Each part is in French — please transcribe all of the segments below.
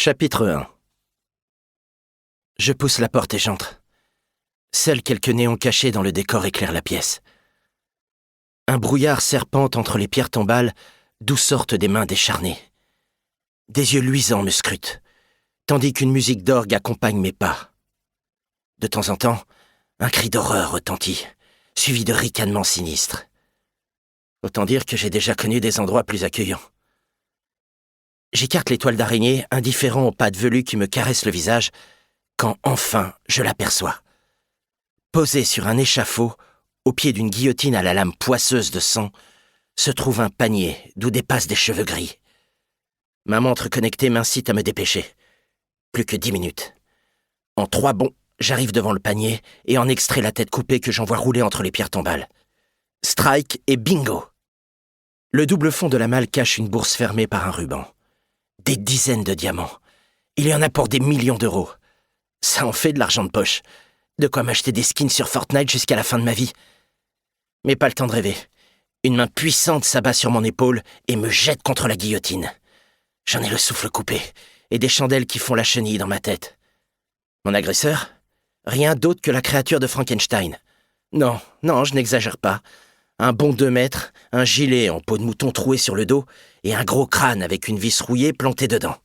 Chapitre 1. Je pousse la porte et j'entre. Seuls quelques néons cachés dans le décor éclairent la pièce. Un brouillard serpente entre les pierres tombales, d'où sortent des mains décharnées. Des yeux luisants me scrutent, tandis qu'une musique d'orgue accompagne mes pas. De temps en temps, un cri d'horreur retentit, suivi de ricanements sinistres. Autant dire que j'ai déjà connu des endroits plus accueillants. J'écarte les toiles d'araignée, indifférent aux pattes velues qui me caressent le visage, quand enfin je l'aperçois. Posé sur un échafaud, au pied d'une guillotine à la lame poisseuse de sang, se trouve un panier d'où dépassent des cheveux gris. Ma montre connectée m'incite à me dépêcher. Plus que 10 minutes. En 3 bonds, j'arrive devant le panier et en extrais la tête coupée que j'envoie rouler entre les pierres tombales. Strike et bingo! Le double fond de la malle cache une bourse fermée par un ruban. Des dizaines de diamants. Il y en a pour des millions d'euros. Ça en fait de l'argent de poche. De quoi m'acheter des skins sur Fortnite jusqu'à la fin de ma vie. Mais pas le temps de rêver. Une main puissante s'abat sur mon épaule et me jette contre la guillotine. J'en ai le souffle coupé et des chandelles qui font la chenille dans ma tête. Mon agresseur? Rien d'autre que la créature de Frankenstein. Non, je n'exagère pas. Un bon 2 mètres, un gilet en peau de mouton troué sur le dos et un gros crâne avec une vis rouillée plantée dedans.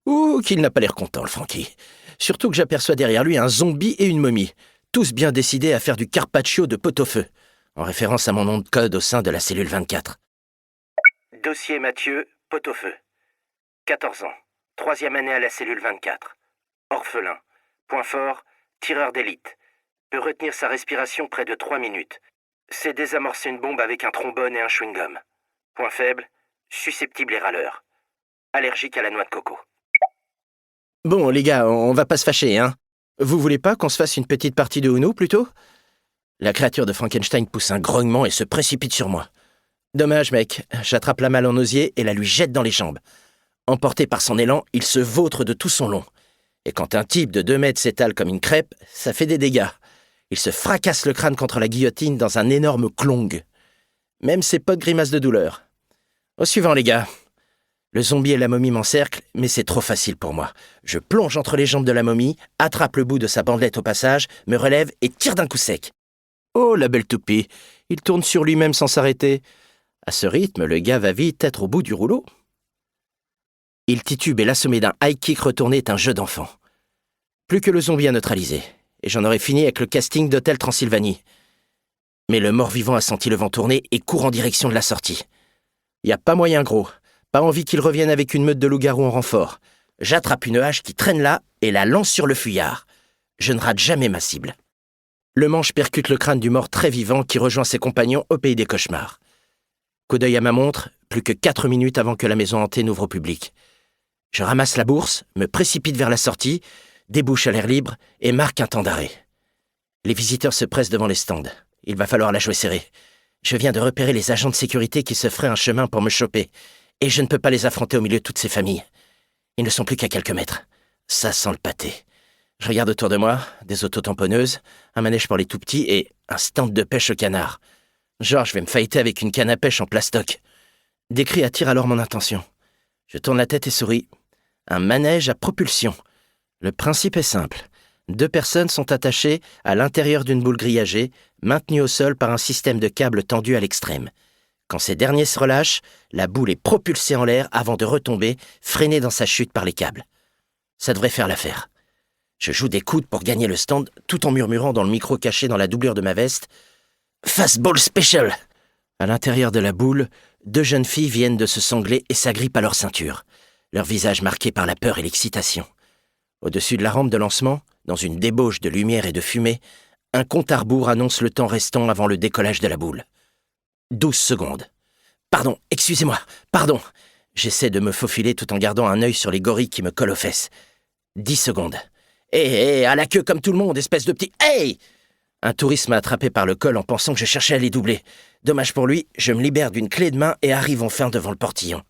Ouh, qu'il n'a pas l'air content, le Frankie. Surtout que j'aperçois derrière lui un zombie et une momie, tous bien décidés à faire du carpaccio de pot-au-feu, en référence à mon nom de code au sein de la cellule 24. Dossier Mathieu, pot-au-feu. 14 ans, 3e année à la cellule 24. Orphelin. Point fort, tireur d'élite. Peut retenir sa respiration près de 3 minutes. C'est désamorcer une bombe avec un trombone et un chewing-gum. Point faible, susceptible et râleur. Allergique à la noix de coco. Bon, les gars, on va pas se fâcher, hein. Vous voulez pas qu'on se fasse une petite partie de Uno, plutôt? La créature de Frankenstein pousse un grognement et se précipite sur moi. Dommage, mec. J'attrape la malle en osier et la lui jette dans les jambes. Emporté par son élan, il se vautre de tout son long. Et quand un type de 2 mètres s'étale comme une crêpe, ça fait des dégâts. Il se fracasse le crâne contre la guillotine dans un énorme clong. Même ses potes grimacent de douleur. Au suivant, les gars. Le zombie et la momie m'encerclent, mais c'est trop facile pour moi. Je plonge entre les jambes de la momie, attrape le bout de sa bandelette au passage, me relève et tire d'un coup sec. Oh, la belle toupie. Il tourne sur lui-même sans s'arrêter. À ce rythme, le gars va vite être au bout du rouleau. Il titube et l'assommé d'un high kick retourné est un jeu d'enfant. Plus que le zombie à neutraliser. Et j'en aurais fini avec le casting d'Hôtel Transylvanie. Mais le mort-vivant a senti le vent tourner et court en direction de la sortie. Y a pas moyen, gros. Pas envie qu'il revienne avec une meute de loups-garous en renfort. J'attrape une hache qui traîne là et la lance sur le fuyard. Je ne rate jamais ma cible. Le manche percute le crâne du mort très vivant qui rejoint ses compagnons au pays des cauchemars. Coup d'œil à ma montre, plus que 4 minutes avant que la maison hantée n'ouvre au public. Je ramasse la bourse, me précipite vers la sortie, débouche à l'air libre et marque un temps d'arrêt. Les visiteurs se pressent devant les stands. Il va falloir la jouer serrée. Je viens de repérer les agents de sécurité qui se feraient un chemin pour me choper, et je ne peux pas les affronter au milieu de toutes ces familles. Ils ne sont plus qu'à quelques mètres. Ça sent le pâté. Je regarde autour de moi, des autotamponneuses, un manège pour les tout-petits et un stand de pêche au canard. Genre, je vais me fighter avec une canne à pêche en plastoc. Des cris attirent alors mon attention. Je tourne la tête et souris. Un manège à propulsion. Le principe est simple. 2 personnes sont attachées à l'intérieur d'une boule grillagée, maintenue au sol par un système de câbles tendu à l'extrême. Quand ces derniers se relâchent, la boule est propulsée en l'air avant de retomber, freinée dans sa chute par les câbles. Ça devrait faire l'affaire. Je joue des coudes pour gagner le stand, tout en murmurant dans le micro caché dans la doublure de ma veste « Fastball Special !» À l'intérieur de la boule, 2 jeunes filles viennent de se sangler et s'agrippent à leur ceinture, leur visage marqué par la peur et l'excitation. Au-dessus de la rampe de lancement, dans une débauche de lumière et de fumée, un compte à rebours annonce le temps restant avant le décollage de la boule. 12 secondes. Pardon, excusez-moi, pardon. J'essaie de me faufiler tout en gardant un œil sur les gorilles qui me collent aux fesses. 10 secondes. Hé, à la queue comme tout le monde, espèce de petit... Hey! Un touriste m'a attrapé par le col en pensant que je cherchais à les doubler. Dommage pour lui, je me libère d'une clé de main et arrive enfin devant le portillon.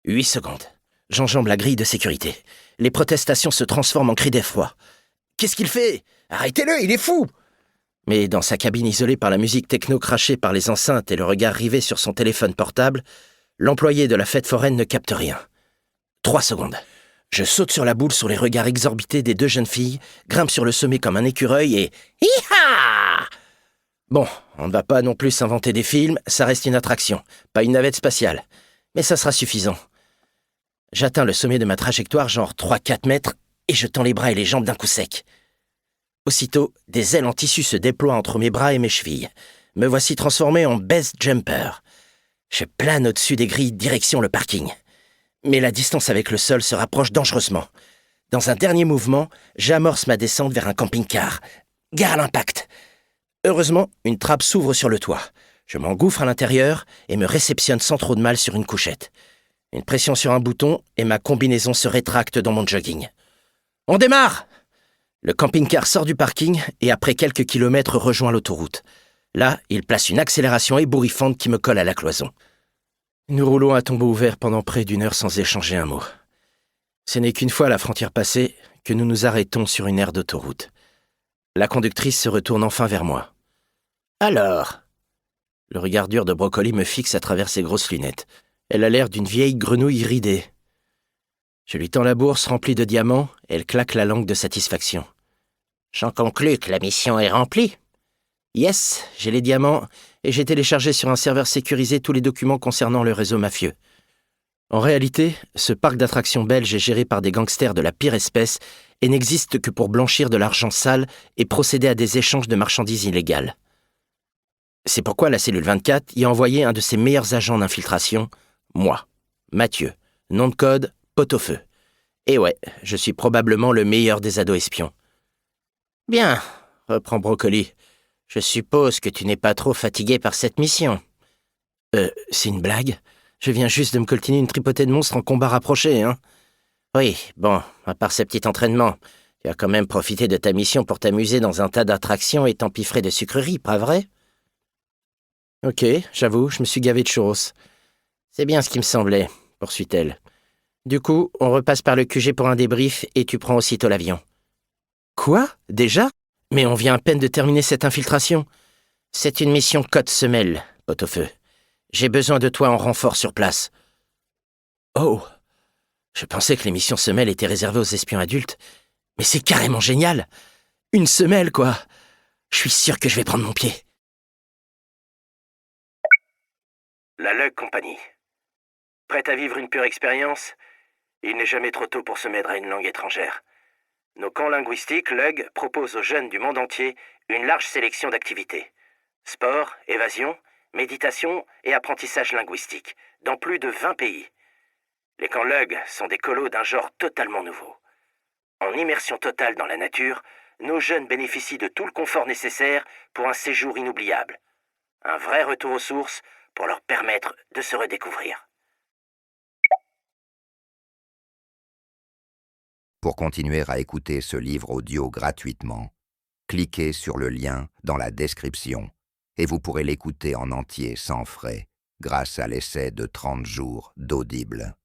8 secondes. J'enjambe la grille de sécurité. Les protestations se transforment en cris d'effroi. Qu'est-ce qu'il fait? Arrêtez-le, il est fou! Mais dans sa cabine isolée par la musique techno crachée par les enceintes et le regard rivé sur son téléphone portable, l'employé de la fête foraine ne capte rien. 3 secondes. Je saute sur la boule sous les regards exorbités des deux jeunes filles, grimpe sur le sommet comme un écureuil et... Hi-ha! Bon, on ne va pas non plus s'inventer des films, ça reste une attraction, pas une navette spatiale. Mais ça sera suffisant. J'atteins le sommet de ma trajectoire, genre 3-4 mètres, et je tends les bras et les jambes d'un coup sec. Aussitôt, des ailes en tissu se déploient entre mes bras et mes chevilles. Me voici transformé en best jumper. Je plane au-dessus des grilles, direction le parking. Mais la distance avec le sol se rapproche dangereusement. Dans un dernier mouvement, j'amorce ma descente vers un camping-car. Gare à l'impact. Heureusement, une trappe s'ouvre sur le toit. Je m'engouffre à l'intérieur et me réceptionne sans trop de mal sur une couchette. Une pression sur un bouton et ma combinaison se rétracte dans mon jogging. On démarre! Le camping-car sort du parking et après quelques kilomètres rejoint l'autoroute. Là, il place une accélération ébouriffante qui me colle à la cloison. Nous roulons à tombeau ouvert pendant près d'une heure sans échanger un mot. Ce n'est qu'une fois la frontière passée que nous nous arrêtons sur une aire d'autoroute. La conductrice se retourne enfin vers moi. « Alors ?» Le regard dur de Brocoli me fixe à travers ses grosses lunettes. Elle a l'air d'une vieille grenouille ridée. Je lui tends la bourse remplie de diamants, elle claque la langue de satisfaction. « J'en conclus que la mission est remplie. » Yes, j'ai les diamants et j'ai téléchargé sur un serveur sécurisé tous les documents concernant le réseau mafieux. En réalité, ce parc d'attractions belge est géré par des gangsters de la pire espèce et n'existe que pour blanchir de l'argent sale et procéder à des échanges de marchandises illégales. C'est pourquoi la cellule 24 y a envoyé un de ses meilleurs agents d'infiltration, moi, Mathieu, nom de code, Pot-au-feu. Et ouais, je suis probablement le meilleur des ados espions. « Bien, » reprend Brocoli. « Je suppose que tu n'es pas trop fatigué par cette mission. » C'est une blague? Je viens juste de me coltiner une tripotée de monstres en combat rapproché, hein? Oui, bon, à part ce petit entraînement, tu as quand même profité de ta mission pour t'amuser dans un tas d'attractions et t'empiffrer de sucreries, pas vrai? Ok, j'avoue, je me suis gavé de churros. C'est bien ce qui me semblait, poursuit-elle. Du coup, on repasse par le QG pour un débrief et tu prends aussitôt l'avion. Quoi? Déjà? Mais on vient à peine de terminer cette infiltration. C'est une mission côte semelle, Pot-au-feu. J'ai besoin de toi en renfort sur place. Oh! Je pensais que les missions semelles étaient réservées aux espions adultes, mais c'est carrément génial! Une semelle, quoi! Je suis sûr que je vais prendre mon pied. La Lug Company. Prête à vivre une pure expérience? Il n'est jamais trop tôt pour se mettre à une langue étrangère. Nos camps linguistiques, Lug, proposent aux jeunes du monde entier une large sélection d'activités. Sport, évasion, méditation et apprentissage linguistique, dans plus de 20 pays. Les camps Lug sont des colos d'un genre totalement nouveau. En immersion totale dans la nature, nos jeunes bénéficient de tout le confort nécessaire pour un séjour inoubliable. Un vrai retour aux sources pour leur permettre de se redécouvrir. Pour continuer à écouter ce livre audio gratuitement, cliquez sur le lien dans la description et vous pourrez l'écouter en entier sans frais grâce à l'essai de 30 jours d'Audible.